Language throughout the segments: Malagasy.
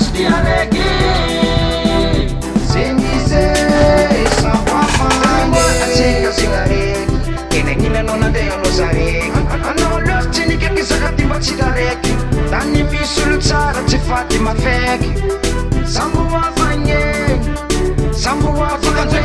tsy dia araiky Zenizay sampafany atsika sigareky Enenginanao nandeha anao zareky Anao loatsy nikeky zakaty mba tsy taraiky Tany misy olo tsara tsy faty mafaiky Sambo avagny Sambo avagny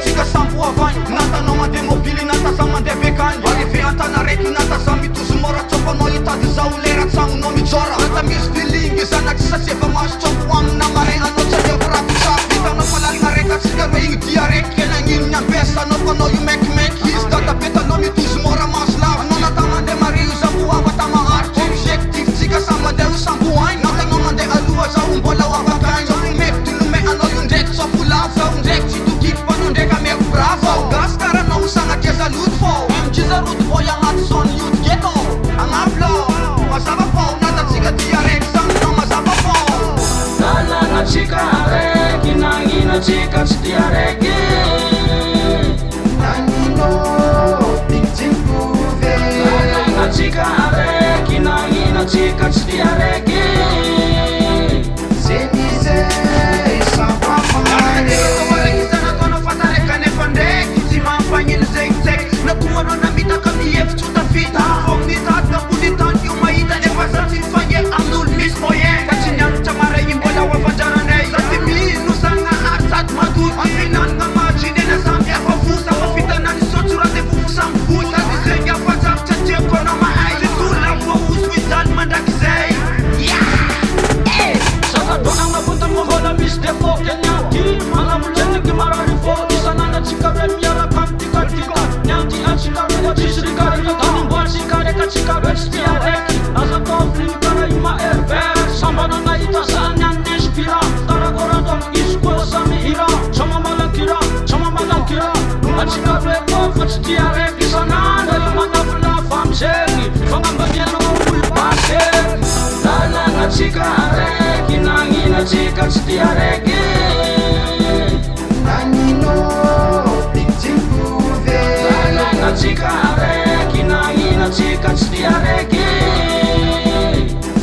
Tsika sambo avagny Natanao mandeha mobily natasa mandeha bekany Arrivé antana raiky natasa mitozy mora Tsofanao hitady zao lera tsagnonao mijora Nata misy filingy zanaky sasefa maso Tsompo amina mare anao tsy adevo rato safi Hitanao falalina raiky atsika ro igny dia raiky Kenagnino ny ampesanao fanao io mekimeky Izy databetanao mitozy mora maso lava Anao nata mandeha mare io sambo ava tamaharitra Objectif tsika sa mandeha io sambo agny Natanao mandeha aloha zao mbola ho avakagny Zao meky dilome anao io ndraiky tsofo lava Zao ndraiky tsy tokiky fa anao ndraiky ameko bravo Gas karanao sanakeza luto fô MG0 boy agnaty zone youth ghetto Agnaplo mazava fô natatsika dia raiky Sanonao mazava fô Lalana tsika araiky Nagnina tsika tsy dia araiky Naninao pikjimpove Lalana tsika araiky Nagnina tsika tsy dia araiky Zenizay sampafany Sanatoanao fatareka nefa ndraiky Tsy mampagnino zegny Natoanao namitaka mihevitsy ho tafita Fôgny nitady nambony tany io mahita Nefa za tsy mifagny amin'olo misy moyen Ka tsy nianatra mare igny mbola ho afandraranay Za ty mino sagnahary sady madoty Aminanana maginena samby hafa fosa Fa fitanany sotsy raha fofo samby vosa Sady zegny afatsavitra tiako anao mahay Tsy tolona voaoso izaly mandrakizay Sakadona mapunta mbola misy defo Kenyati Manamuleniky marary fô Isanana tsika re miaraka mitikadika Nianty atsika re tsisy rikareka Tanimboatsika reka tsika re tsy dia raiky Aza tao finikara ima herbert Sambana nahita sany any inspira Tarakorandao izy koa samy hira Tsama malankira Atsika re koa fa tsy dia raiky Isanana io manafolafa amizegny Fagnambaniana olo pase Lalana tsika araiky Nagnina tsika tsy dia raiky Naninao pikjimpove Lalana tsika araiky Nagnina tsika tsy dia raiky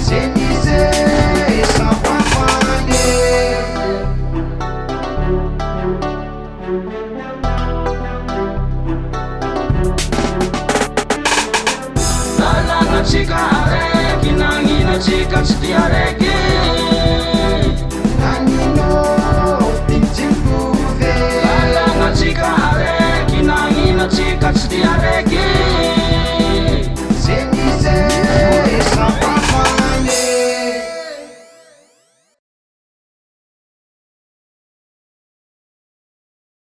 Zenizay sampafany Lalana tsika araiky Nagnina tsika tsy dia raiky